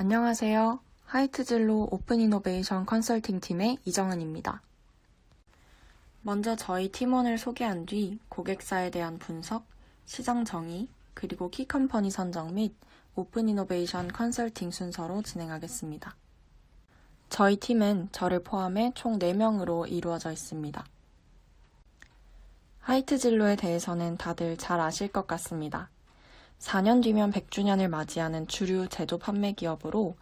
안녕하세요. 하이트진로 오픈이노베이션 컨설팅팀의 이정은입니다. 먼저 저희 팀원을 소개한 뒤 고객사에 대한 분석, 시장 정의, 그리고 키컴퍼니 선정 및 오픈이노베이션 컨설팅 순서로 진행하겠습니다. 저희 팀은 저를 포함해 총 4명으로 이루어져 있습니다. 하이트진로에 대해서는 다들 잘 아실 것 같습니다. 4년 뒤면 100주년을 맞이하는 주류 제조 판매 기업으로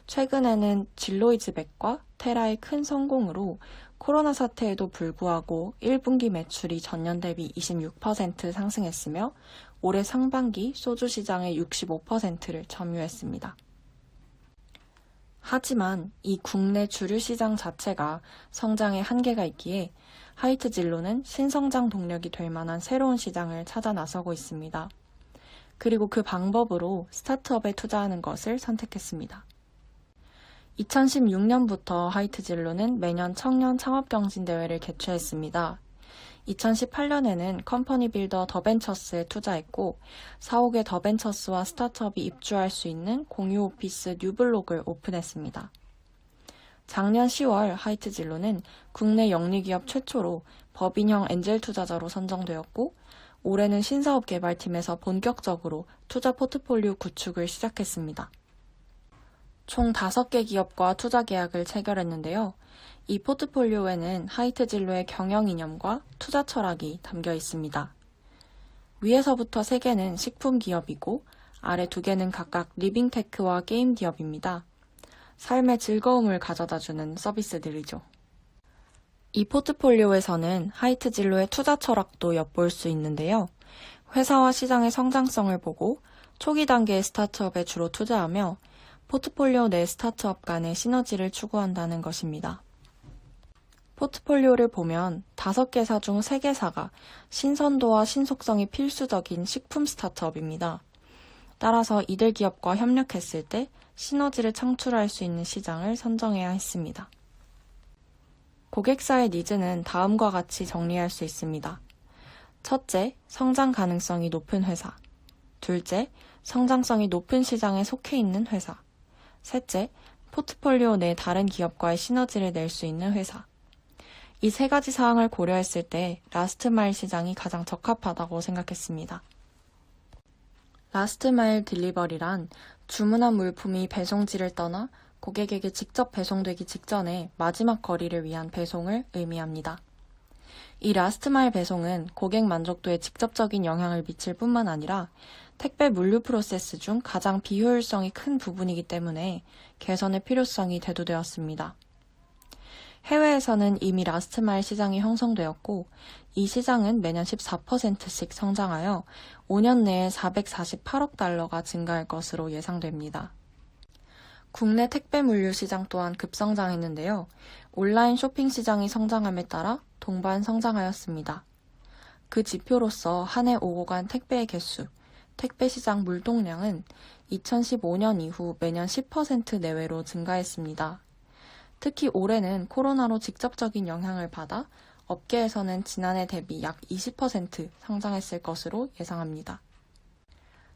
최근에는 진로이즈백과 테라의 큰 성공으로 코로나 사태에도 불구하고 1분기 매출이 전년 대비 26% 상승했으며 올해 상반기 소주 시장의 65%를 점유했습니다. 하지만 이 국내 주류 시장 자체가 성장에 한계가 있기에 하이트진로는 신성장 동력이 될 만한 새로운 시장을 찾아 나서고 있습니다. 그리고 그 방법으로 스타트업에 투자하는 것을 선택했습니다. 2016년부터 하이트진로는 매년 청년 창업경진대회를 개최했습니다. 2018년에는 컴퍼니 빌더 더벤처스에 투자했고 4, 5개 더벤처스와 스타트업이 입주할 수 있는 공유 오피스 뉴블록을 오픈했습니다. 작년 10월 하이트진로는 국내 영리기업 최초로 법인형 엔젤 투자자로 선정되었고 올해는 신사업 개발팀에서 본격적으로 투자 포트폴리오 구축을 시작했습니다. 총 5개 기업과 투자 계약을 체결했는데요. 이 포트폴리오에는 하이트진로의 경영 이념과 투자 철학이 담겨 있습니다. 위에서부터 3개는 식품 기업이고 아래 2개는 각각 리빙테크와 게임 기업입니다. 삶의 즐거움을 가져다주는 서비스들이죠. 이 포트폴리오에서는 하이트진로의 투자 철학도 엿볼 수 있는데요. 회사와 시장의 성장성을 보고 초기 단계의 스타트업에 주로 투자하며 포트폴리오 내 스타트업 간의 시너지를 추구한다는 것입니다. 포트폴리오를 보면 5개사 중 3개사가 신선도와 신속성이 필수적인 식품 스타트업입니다. 따라서 이들 기업과 협력했을 때 시너지를 창출할 수 있는 시장을 선정해야 했습니다. 고객사의 니즈는 다음과 같이 정리할 수 있습니다. 첫째, 성장 가능성이 높은 회사. 둘째, 성장성이 높은 시장에 속해 있는 회사. 셋째, 포트폴리오 내 다른 기업과의 시너지를 낼 수 있는 회사. 이 3가지 사항을 고려했을 때 라스트마일 시장이 가장 적합하다고 생각했습니다. 라스트마일 딜리버리란 주문한 물품이 배송지를 떠나 고객에게 직접 배송되기 직전에 마지막 거리를 위한 배송을 의미합니다. 이 라스트마일 배송은 고객 만족도에 직접적인 영향을 미칠 뿐만 아니라 택배 물류 프로세스 중 가장 비효율성이 큰 부분이기 때문에 개선의 필요성이 대두되었습니다. 해외에서는 이미 라스트마일 시장이 형성되었고 이 시장은 매년 14%씩 성장하여 5년 내에 448억 달러가 증가할 것으로 예상됩니다. 국내 택배 물류 시장 또한 급성장했는데요. 온라인 쇼핑 시장이 성장함에 따라 동반 성장하였습니다. 그 지표로서 한 해 오고 간 택배의 개수, 택배 시장 물동량은 2015년 이후 매년 10% 내외로 증가했습니다. 특히 올해는 코로나로 직접적인 영향을 받아 업계에서는 지난해 대비 약 20% 성장했을 것으로 예상합니다.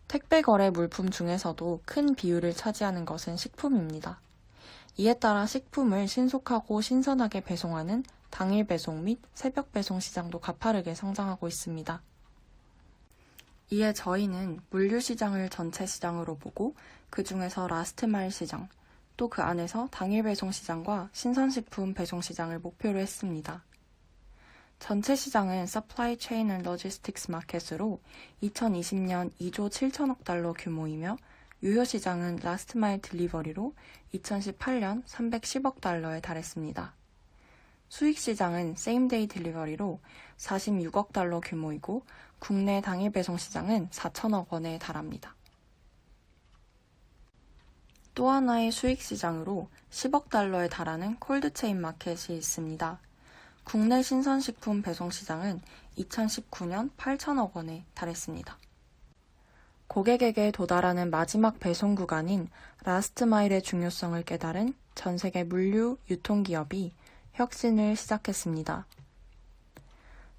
택배 거래 물품 중에서도 큰 비율을 차지하는 것은 식품입니다. 이에 따라 식품을 신속하고 신선하게 배송하는 당일 배송 및 새벽 배송 시장도 가파르게 성장하고 있습니다. 이에 저희는 물류 시장을 전체 시장으로 보고 그 중에서 라스트마일 시장, 또 그 안에서 당일 배송 시장과 신선식품 배송 시장을 목표로 했습니다. 전체 시장은 Supply Chain and Logistics 마켓으로 2020년 2조 7천억 달러 규모이며 유효 시장은 라스트 마일 딜리버리로 2018년 310억 달러에 달했습니다. 수익 시장은 Same Day 딜리버리로 46억 달러 규모이고 국내 당일 배송 시장은 4천억 원에 달합니다. 또 하나의 수익 시장으로 10억 달러에 달하는 콜드체인 마켓이 있습니다. 국내 신선식품 배송 시장은 2019년 8천억 원에 달했습니다. 고객에게 도달하는 마지막 배송 구간인 라스트 마일의 중요성을 깨달은 전 세계 물류 유통기업이 혁신을 시작했습니다.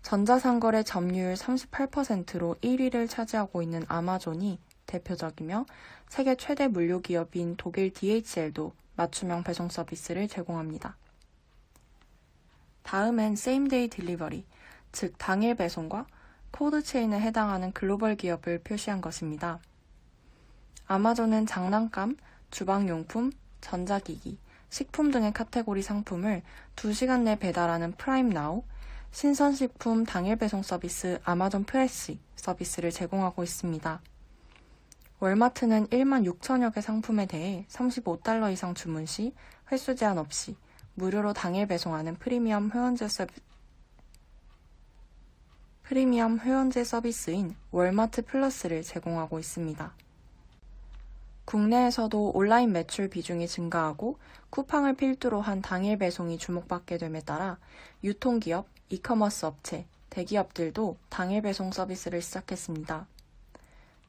전자상거래 점유율 38%로 1위를 차지하고 있는 아마존이 대표적이며 세계 최대 물류 기업인 독일 DHL도 맞춤형 배송 서비스를 제공합니다. 다음은 세임데이 딜리버리, 즉 당일 배송과 콜드체인에 해당하는 글로벌 기업을 표시한 것입니다. 아마존은 장난감, 주방용품, 전자기기, 식품 등의 카테고리 상품을 2시간 내 배달하는 프라임 나우, 신선식품 당일 배송 서비스 아마존 프레시 서비스를 제공하고 있습니다. 월마트는 1만 6천여 개 상품에 대해 $35 이상 주문 시 횟수 제한 없이 무료로 당일 배송하는 프리미엄 회원제 서비스인 월마트 플러스를 제공하고 있습니다. 국내에서도 온라인 매출 비중이 증가하고 쿠팡을 필두로 한 당일 배송이 주목받게 됨에 따라 유통기업, 이커머스 업체, 대기업들도 당일 배송 서비스를 시작했습니다.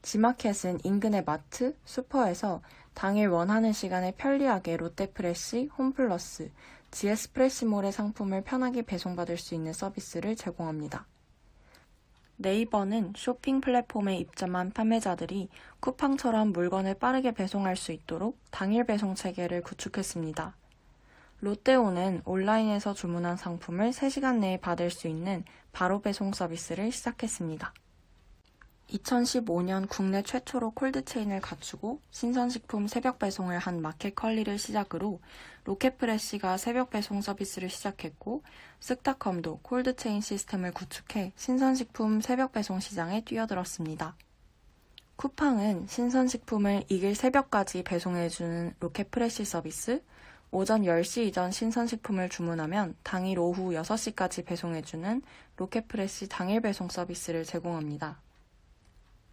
지마켓은 인근의 마트, 슈퍼에서 당일 원하는 시간에 편리하게 롯데프레시, 홈플러스, GS프레시몰의 상품을 편하게 배송받을 수 있는 서비스를 제공합니다. 네이버는 쇼핑 플랫폼에 입점한 판매자들이 쿠팡처럼 물건을 빠르게 배송할 수 있도록 당일 배송 체계를 구축했습니다. 롯데온은 온라인에서 주문한 상품을 3시간 내에 받을 수 있는 바로 배송 서비스를 시작했습니다. 2015년 국내 최초로 콜드체인을 갖추고 신선식품 새벽 배송을 한 마켓컬리를 시작으로 로켓프레시가 새벽 배송 서비스를 시작했고 쓱닷컴도 콜드체인 시스템을 구축해 신선식품 새벽 배송 시장에 뛰어들었습니다. 쿠팡은 신선식품을 이길 새벽까지 배송해주는 로켓프레시 서비스, 오전 10시 이전 신선식품을 주문하면 당일 오후 6시까지 배송해주는 로켓프레시 당일 배송 서비스를 제공합니다.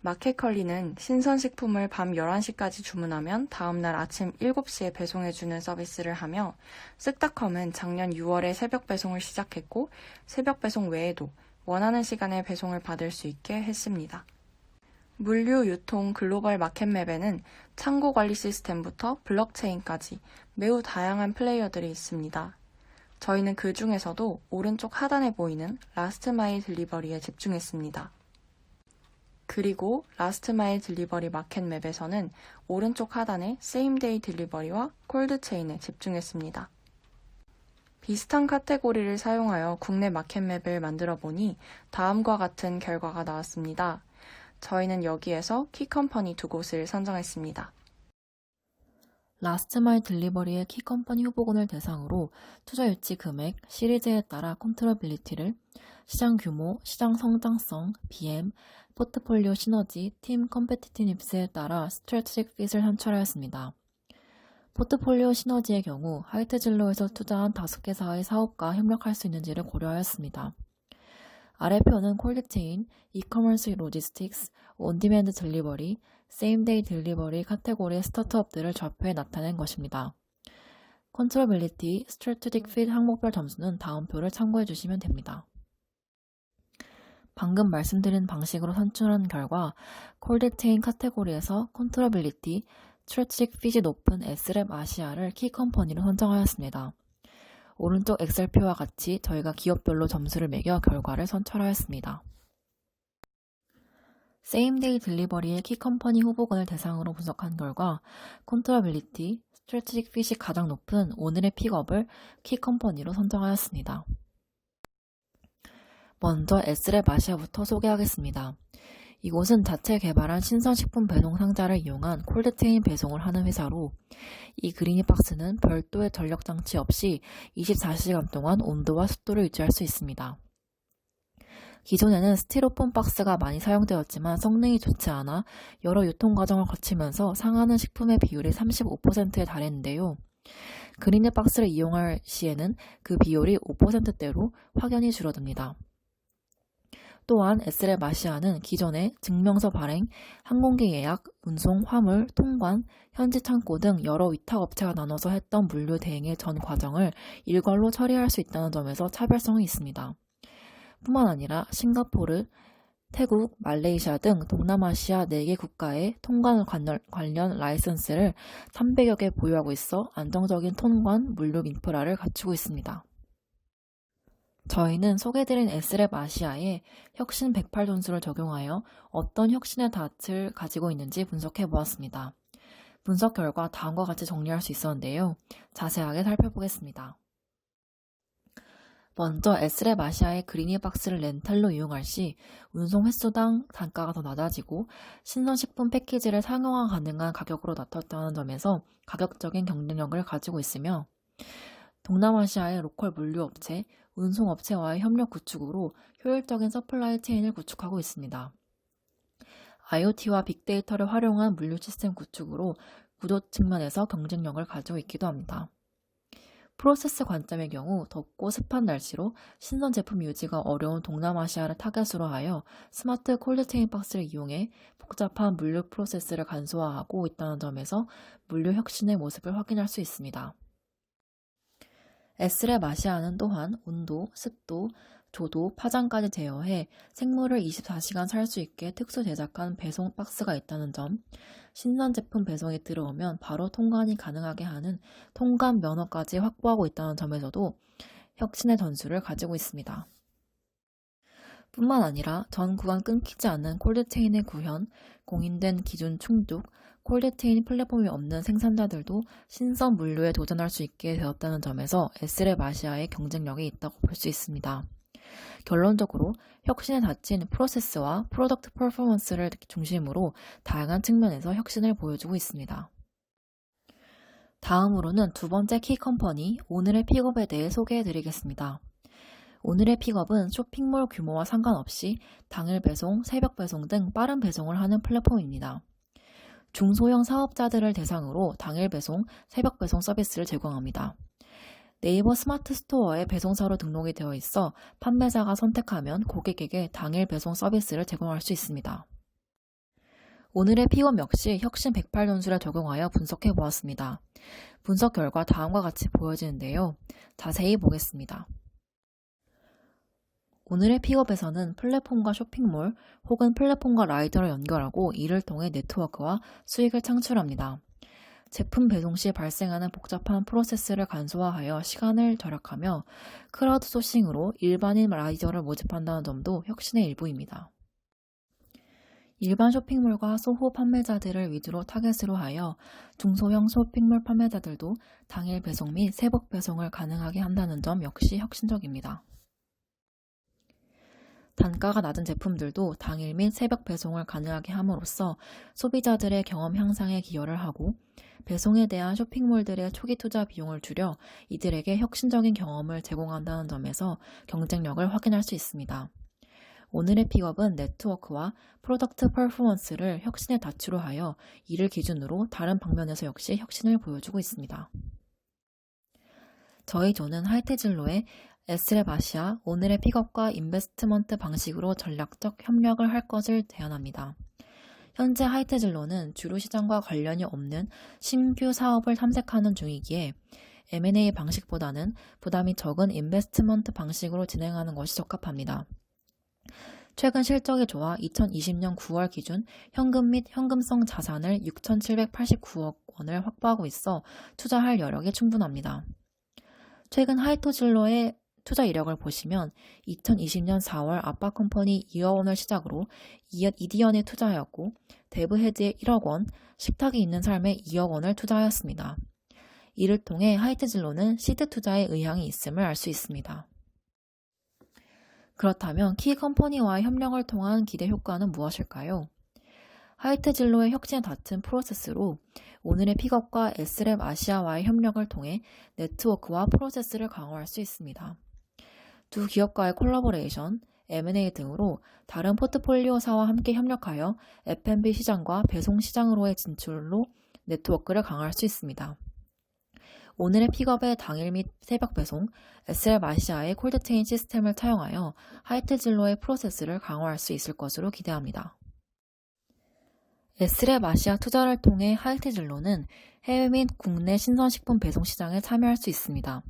마켓컬리는 신선식품을 밤 11시까지 주문하면 다음날 아침 7시에 배송해주는 서비스를 하며 쓱닷컴은 작년 6월에 새벽 배송을 시작했고 새벽 배송 외에도 원하는 시간에 배송을 받을 수 있게 했습니다. 물류 유통 글로벌 마켓맵에는 창고 관리 시스템부터 블록체인까지 매우 다양한 플레이어들이 있습니다. 저희는 그 중에서도 오른쪽 하단에 보이는 라스트 마일 딜리버리에 집중했습니다. 그리고 라스트 마일 딜리버리 마켓맵에서는 오른쪽 하단에 세임데이 딜리버리와 콜드체인에 집중했습니다. 비슷한 카테고리를 사용하여 국내 마켓맵을 만들어 보니 다음과 같은 결과가 나왔습니다. 저희는 여기에서 키컴퍼니 2곳을 선정했습니다. 라스트 마일 딜리버리의 키컴퍼니 후보군을 대상으로 투자 유치 금액, 시리즈에 따라 컨트롤빌리티를, 시장 규모, 시장 성장성, BM, 포트폴리오 시너지, 팀 컴페티티브스에 따라 스트래티직 핏을 현철하였습니다. 포트폴리오 시너지의 경우 하이트진로에서 투자한 5개사의 사업과 협력할 수 있는지를 고려하였습니다. 아래표는 콜드체인, 이커머스 로지스틱스, 온디맨드 딜리버리, 세임데이 딜리버리 카테고리의 스타트업들을 좌표에 나타낸 것입니다. 컨트롤빌리티, 스트래티직 핏 항목별 점수는 다음 표를 참고해 주시면 됩니다. 방금 말씀드린 방식으로 선출한 결과 콜드체인 카테고리에서 컨트롤빌리티, 스트래티직 핏이 높은 S랩 아시아를 키컴퍼니로 선정하였습니다. 오른쪽 엑셀표와 같이 저희가 기업별로 점수를 매겨 결과를 선출하였습니다. 세임데이 딜리버리의 키컴퍼니 후보군을 대상으로 분석한 결과 컨트롤빌리티, 스트래티직 핏이 가장 높은 오늘의 픽업을 키컴퍼니로 선정하였습니다. 먼저 S랩 아시아부터 소개하겠습니다. 이곳은 자체 개발한 신선식품 배송 상자를 이용한 콜드체인 배송을 하는 회사로 이 그리니 박스는 별도의 전력 장치 없이 24시간 동안 온도와 습도를 유지할 수 있습니다. 기존에는 스티로폼 박스가 많이 사용되었지만 성능이 좋지 않아 여러 유통 과정을 거치면서 상하는 식품의 비율이 35%에 달했는데요. 그리니 박스를 이용할 시에는 그 비율이 5%대로 확연히 줄어듭니다. 또한 S랩 아시아는 기존에 증명서 발행, 항공기 예약, 운송, 화물, 통관, 현지 창고 등 여러 위탁업체가 나눠서 했던 물류 대행의 전 과정을 일괄로 처리할 수 있다는 점에서 차별성이 있습니다. 뿐만 아니라 싱가포르, 태국, 말레이시아 등 동남아시아 4개 국가의 통관 관련 라이선스를 300여 개 보유하고 있어 안정적인 통관, 물류 인프라를 갖추고 있습니다. 저희는 소개드린 S랩 아시아에 혁신 108 전술을 적용하여 어떤 혁신의 낯을 가지고 있는지 분석해 보았습니다. 분석 결과 다음과 같이 정리할 수 있었는데요. 자세하게 살펴보겠습니다. 먼저 S랩 아시아의 그리니박스를 렌탈로 이용할 시 운송 횟수당 단가가 더 낮아지고 신선식품 패키지를 상용화 가능한 가격으로 나타났다는 점에서 가격적인 경쟁력을 가지고 있으며 동남아시아의 로컬 물류업체, 운송업체와의 협력 구축으로 효율적인 서플라이 체인을 구축하고 있습니다. IoT와 빅데이터를 활용한 물류 시스템 구축으로 구조 측면에서 경쟁력을 가지고 있기도 합니다. 프로세스 관점의 경우 덥고 습한 날씨로 신선 제품 유지가 어려운 동남아시아를 타겟으로 하여 스마트 콜드체인 박스를 이용해 복잡한 물류 프로세스를 간소화하고 있다는 점에서 물류 혁신의 모습을 확인할 수 있습니다. S랩 아시아는 또한 온도, 습도, 조도, 파장까지 제어해 생물을 24시간 살 수 있게 특수 제작한 배송 박스가 있다는 점, 신선 제품 배송이 들어오면 바로 통관이 가능하게 하는 통관 면허까지 확보하고 있다는 점에서도 혁신의 전술을 가지고 있습니다. 뿐만 아니라 전 구간 끊기지 않는 콜드체인의 구현, 공인된 기준 충족, 콜드체인 플랫폼이 없는 생산자들도 신선 물류에 도전할 수 있게 되었다는 점에서 S랩 아시아의 경쟁력이 있다고 볼 수 있습니다. 결론적으로 혁신의 닫힌 프로세스와 프로덕트 퍼포먼스를 중심으로 다양한 측면에서 혁신을 보여주고 있습니다. 다음으로는 두 번째 키 컴퍼니 오늘의 픽업에 대해 소개해 드리겠습니다. 오늘의 픽업은 쇼핑몰 규모와 상관없이 당일 배송, 새벽 배송 등 빠른 배송을 하는 플랫폼입니다. 중소형 사업자들을 대상으로 당일 배송, 새벽 배송 서비스를 제공합니다. 네이버 스마트 스토어에 배송사로 등록이 되어 있어 판매자가 선택하면 고객에게 당일 배송 서비스를 제공할 수 있습니다. 오늘의 픽업 역시 혁신 108 전술에 적용하여 분석해 보았습니다. 분석 결과 다음과 같이 보여지는데요. 자세히 보겠습니다. 오늘의 픽업에서는 플랫폼과 쇼핑몰 혹은 플랫폼과 라이더를 연결하고 이를 통해 네트워크와 수익을 창출합니다. 제품 배송 시 발생하는 복잡한 프로세스를 간소화하여 시간을 절약하며 크라우드 소싱으로 일반인 라이더를 모집한다는 점도 혁신의 일부입니다. 일반 쇼핑몰과 소호 판매자들을 위주로 타겟으로 하여 중소형 쇼핑몰 판매자들도 당일 배송 및 새벽 배송을 가능하게 한다는 점 역시 혁신적입니다. 단가가 낮은 제품들도 당일 및 새벽 배송을 가능하게 함으로써 소비자들의 경험 향상에 기여를 하고 배송에 대한 쇼핑몰들의 초기 투자 비용을 줄여 이들에게 혁신적인 경험을 제공한다는 점에서 경쟁력을 확인할 수 있습니다. 오늘의 픽업은 네트워크와 프로덕트 퍼포먼스를 혁신의 닻으로 하여 이를 기준으로 다른 방면에서 역시 혁신을 보여주고 있습니다. 저희 조는 하이테진로의 S랩 아시아 오늘의 픽업과 인베스트먼트 방식으로 전략적 협력을 할 것을 제안합니다. 현재 하이테진로는 주류 시장과 관련이 없는 신규 사업을 탐색하는 중이기에 M&A 방식보다는 부담이 적은 인베스트먼트 방식으로 진행하는 것이 적합합니다. 최근 실적이 좋아 2020년 9월 기준 현금 및 현금성 자산을 6,789억 원을 확보하고 있어 투자할 여력이 충분합니다. 최근 하이테진로의 투자 이력을 보시면 2020년 4월 아빠컴퍼니 2억 원을 시작으로 이디언에 투자하였고 데브헤드에 1억 원, 식탁이 있는 삶에 2억 원을 투자하였습니다. 이를 통해 하이테진로는 시드 투자의 의향이 있음을 알 수 있습니다. 그렇다면 키컴퍼니와의 협력을 통한 기대 효과는 무엇일까요? 하이테진로의 혁신에 닿은 프로세스로 오늘의 픽업과 S랩 아시아와의 협력을 통해 네트워크와 프로세스를 강화할 수 있습니다. 두 기업과의 콜라보레이션, M&A 등으로 다른 포트폴리오사와 함께 협력하여 F&B 시장과 배송 시장으로의 진출로 네트워크를 강화할 수 있습니다. 오늘의 픽업의 당일 및 새벽 배송, S랩 아시아의 콜드체인 시스템을 차용하여 하이테진로의 프로세스를 강화할 수 있을 것으로 기대합니다. S랩 아시아 투자를 통해 하이테진로는 해외 및 국내 신선식품 배송 시장에 참여할 수 있습니다.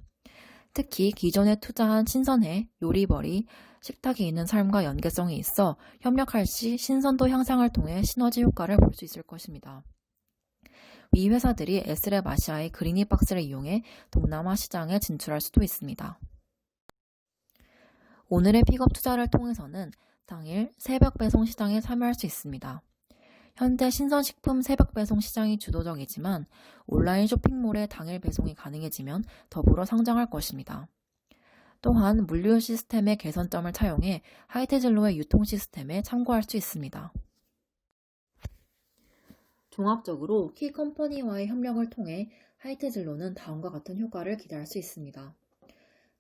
특히 기존에 투자한 신선해, 요리버리, 식탁이 있는 삶과 연계성이 있어 협력할 시 신선도 향상을 통해 시너지 효과를 볼 수 있을 것입니다. 위 회사들이 S랩 아시아의 그리니박스를 이용해 동남아 시장에 진출할 수도 있습니다. 오늘의 픽업 투자를 통해서는 당일 새벽 배송 시장에 참여할 수 있습니다. 현재 신선식품 새벽 배송 시장이 주도적이지만 온라인 쇼핑몰의 당일 배송이 가능해지면 더불어 성장할 것입니다. 또한 물류 시스템의 개선점을 차용해 하이테진로의 유통 시스템에 참고할 수 있습니다. 종합적으로 키컴퍼니와의 협력을 통해 하이테진로는 다음과 같은 효과를 기대할 수 있습니다.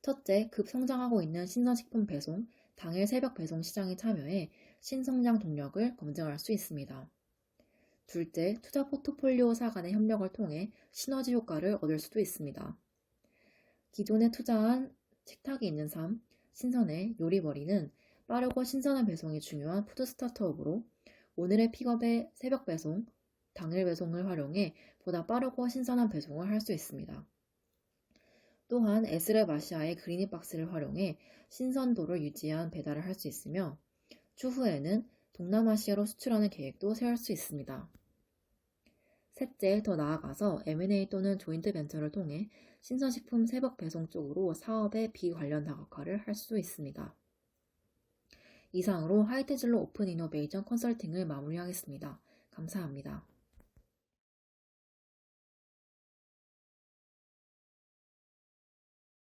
첫째, 급성장하고 있는 신선식품 배송, 당일 새벽 배송 시장에 참여해 신성장 동력을 검증할 수 있습니다. 둘째, 투자 포트폴리오사 간의 협력을 통해 시너지 효과를 얻을 수도 있습니다. 기존에 투자한 식탁이 있는 삶, 신선의 요리버리는 빠르고 신선한 배송이 중요한 푸드 스타트업으로 오늘의 픽업의 새벽 배송, 당일 배송을 활용해 보다 빠르고 신선한 배송을 할 수 있습니다. 또한 에스랩 아시아의 그리니박스를 활용해 신선도를 유지한 배달을 할 수 있으며 추후에는 동남아시아로 수출하는 계획도 세울 수 있습니다. 셋째, 더 나아가서 M&A 또는 조인트 벤처를 통해 신선식품 새벽 배송 쪽으로 사업의 비관련 다각화를 할 수 있습니다. 이상으로 하이테진로 오픈 이노베이션 컨설팅을 마무리하겠습니다. 감사합니다.